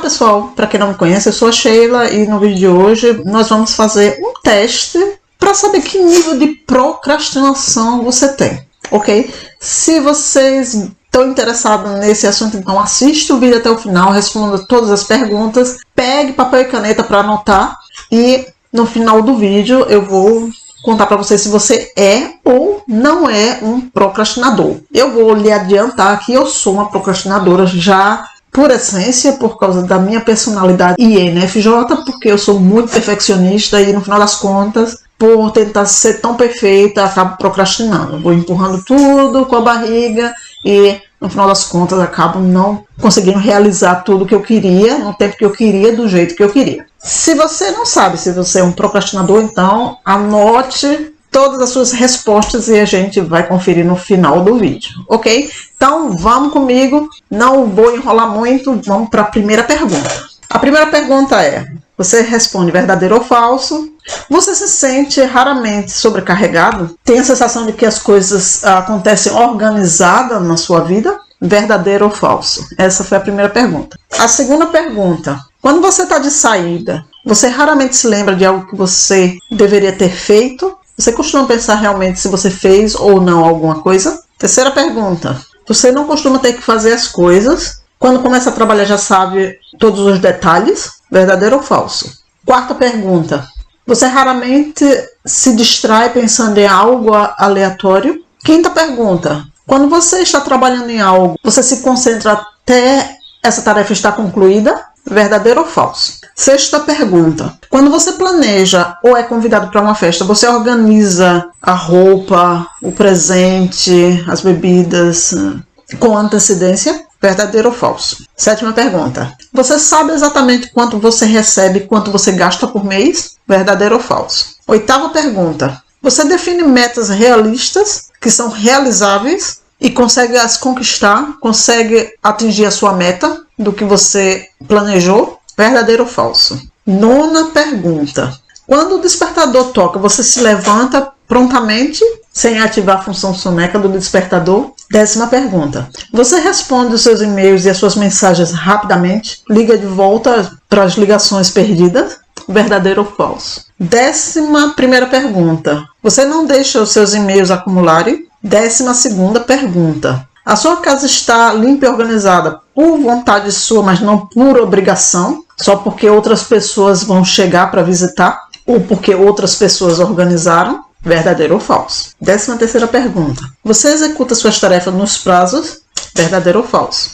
pessoal, para quem não me conhece, eu sou a Sheila e no vídeo de hoje nós vamos fazer um teste para saber que nível de procrastinação você tem, ok? Se vocês estão interessados nesse assunto, então assista o vídeo até o final, responda todas as perguntas, pegue papel e caneta para anotar e no final do vídeo eu vou contar para você se você é ou não é um procrastinador. Eu vou lhe adiantar que eu sou uma procrastinadora já por essência, por causa da minha personalidade INFJ, porque eu sou muito perfeccionista e no final das contas, por tentar ser tão perfeita, acabo procrastinando. Vou empurrando tudo com a barriga e no final das contas acabo não conseguindo realizar tudo que eu queria, no tempo que eu queria, do jeito que eu queria. Se você não sabe se você é um procrastinador, então anote todas as suas respostas e a gente vai conferir no final do vídeo, ok? Então vamos comigo, não vou enrolar muito, vamos para a primeira pergunta. A primeira pergunta é, você responde verdadeiro ou falso? Você se sente raramente sobrecarregado? Tem a sensação de que as coisas acontecem organizadas na sua vida? Verdadeiro ou falso? Essa foi a primeira pergunta. A segunda pergunta, quando você está de saída, você raramente se lembra de algo que você deveria ter feito? Você costuma pensar realmente se você fez ou não alguma coisa? Terceira pergunta, você não costuma ter que fazer as coisas? Quando começa a trabalhar já sabe todos os detalhes? Verdadeiro ou falso? Quarta pergunta, você raramente se distrai pensando em algo aleatório? Quinta pergunta, quando você está trabalhando em algo, você se concentra até essa tarefa estar concluída? Verdadeiro ou falso? Sexta pergunta, quando você planeja ou é convidado para uma festa, você organiza a roupa, o presente, as bebidas com antecedência? Verdadeiro ou falso? Sétima pergunta, você sabe exatamente quanto você recebe e quanto você gasta por mês? Verdadeiro ou falso? Oitava pergunta, você define metas realistas que são realizáveis e consegue as conquistar, consegue atingir a sua meta do que você planejou? Verdadeiro ou falso? Nona pergunta, quando o despertador toca, você se levanta prontamente sem ativar a função soneca do despertador? Décima pergunta, você responde os seus e-mails e as suas mensagens rapidamente? Liga de volta para as ligações perdidas? Verdadeiro ou falso? Décima primeira pergunta, você não deixa os seus e-mails acumularem? Décima segunda pergunta, a sua casa está limpa e organizada por vontade sua, mas não por obrigação? Só porque outras pessoas vão chegar para visitar? Ou porque outras pessoas organizaram? Verdadeiro ou falso? Décima terceira pergunta, você executa suas tarefas nos prazos? Verdadeiro ou falso?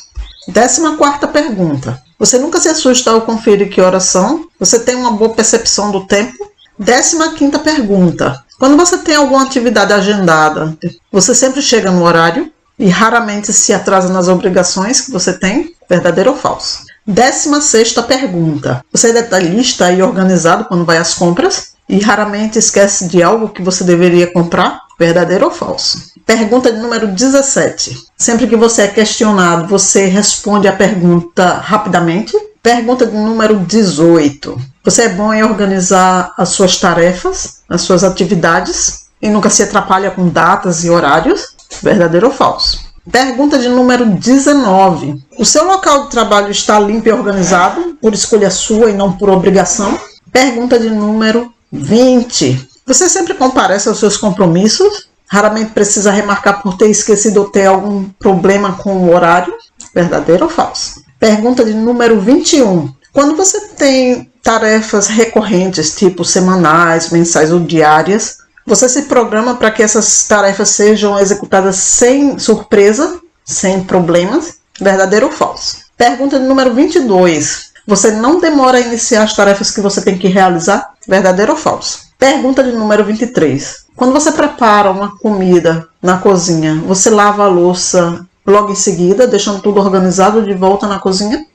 Décima quarta pergunta, você nunca se assusta ao conferir que horas são? Você tem uma boa percepção do tempo? Décima quinta pergunta, quando você tem alguma atividade agendada, você sempre chega no horário e raramente se atrasa nas obrigações que você tem? Verdadeiro ou falso? Décima sexta pergunta, você é detalhista e organizado quando vai às compras e raramente esquece de algo que você deveria comprar? Verdadeiro ou falso? Pergunta de número 17. Sempre que você é questionado, você responde a pergunta rapidamente? Pergunta de número 18. Você é bom em organizar as suas tarefas, as suas atividades e nunca se atrapalha com datas e horários? Verdadeiro ou falso? Pergunta de número 19. O seu local de trabalho está limpo e organizado por escolha sua e não por obrigação? Pergunta de número 20. Você sempre comparece aos seus compromissos? Raramente precisa remarcar por ter esquecido ou ter algum problema com o horário? Verdadeiro ou falso? Pergunta de número 21. Quando você tem tarefas recorrentes, tipo semanais, mensais ou diárias, você se programa para que essas tarefas sejam executadas sem surpresa, sem problemas? Verdadeiro ou falso? Pergunta de número 22. Você não demora a iniciar as tarefas que você tem que realizar? Verdadeiro ou falso? Pergunta de número 23. Quando você prepara uma comida na cozinha, você lava a louça logo em seguida, deixando tudo organizado de volta na cozinha?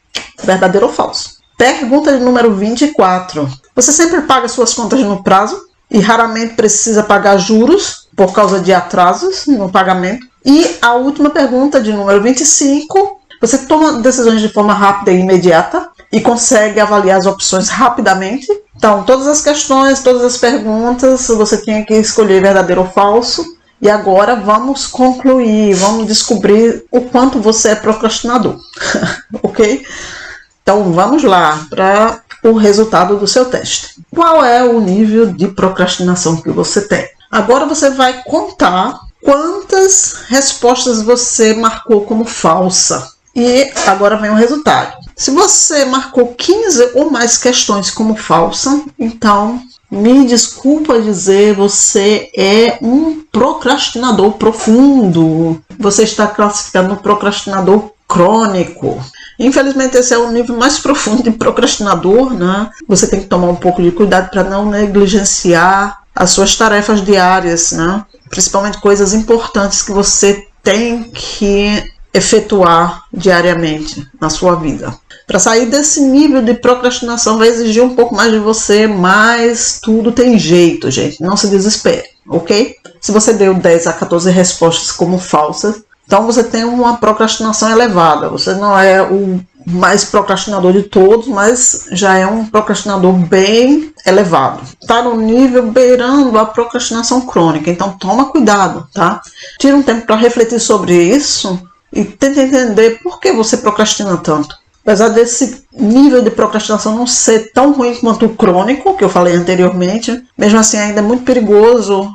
Verdadeiro ou falso? Pergunta de número 24. Você sempre paga suas contas no prazo e raramente precisa pagar juros por causa de atrasos no pagamento? E a última pergunta de número 25. Você toma decisões de forma rápida e imediata e consegue avaliar as opções rapidamente? Então, todas as questões, todas as perguntas, você tinha que escolher verdadeiro ou falso. E agora vamos concluir, vamos descobrir o quanto você é procrastinador, ok? Então vamos lá para o resultado do seu teste. Qual é o nível de procrastinação que você tem? Agora você vai contar quantas respostas você marcou como falsa. E agora vem o resultado. Se você marcou 15 ou mais questões como falsa, então, me desculpa dizer, você é um procrastinador profundo. Você está classificado no procrastinador crônico. Infelizmente, esse é o nível mais profundo de procrastinador, né? Você tem que tomar um pouco de cuidado para não negligenciar as suas tarefas diárias, né? Principalmente coisas importantes que você tem que efetuar diariamente na sua vida. Para sair desse nível de procrastinação vai exigir um pouco mais de você, mas tudo tem jeito, gente. Não se desespere, ok? Se você deu 10 a 14 respostas como falsas, então você tem uma procrastinação elevada. Você não é o mais procrastinador de todos, mas já é um procrastinador bem elevado. Está no nível beirando a procrastinação crônica, então toma cuidado, tá? Tira um tempo para refletir sobre isso e tenta entender por que você procrastina tanto. Apesar desse nível de procrastinação não ser tão ruim quanto o crônico, que eu falei anteriormente, mesmo assim ainda é muito perigoso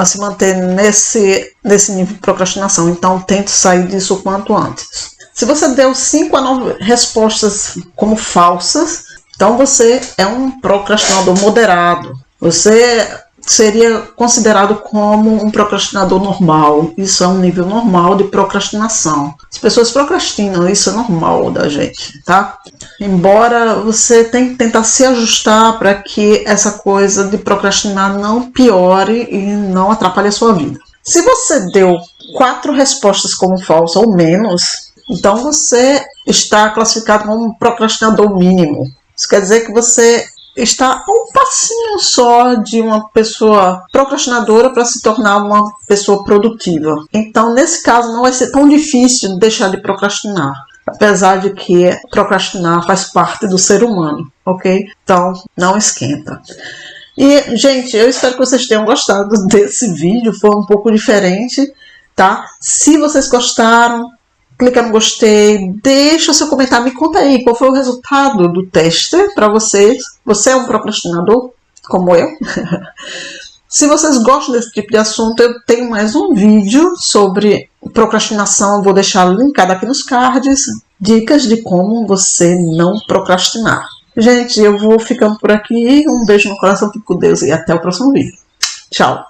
se manter nesse nível de procrastinação. Então tente sair disso o quanto antes. Se você deu 5 a 9 respostas como falsas, então você é um procrastinador moderado. Você seria considerado como um procrastinador normal. Isso é um nível normal de procrastinação. As pessoas procrastinam, isso é normal da gente, tá? Embora você tenha que tentar se ajustar para que essa coisa de procrastinar não piore e não atrapalhe a sua vida. Se você deu 4 respostas como falsa ou menos, então você está classificado como um procrastinador mínimo. Isso quer dizer que você está a um passinho só de uma pessoa procrastinadora para se tornar uma pessoa produtiva. Então, nesse caso, não vai ser tão difícil deixar de procrastinar. Apesar de que procrastinar faz parte do ser humano, ok? Então, não esquenta. E, gente, eu espero que vocês tenham gostado desse vídeo. Foi um pouco diferente, tá? Se vocês gostaram, clica no gostei, deixa o seu comentário, me conta aí qual foi o resultado do teste para vocês. Você é um procrastinador, como eu? Se vocês gostam desse tipo de assunto, eu tenho mais um vídeo sobre procrastinação, eu vou deixar linkado aqui nos cards, dicas de como você não procrastinar. Gente, eu vou ficando por aqui, um beijo no coração, fique com Deus e até o próximo vídeo. Tchau!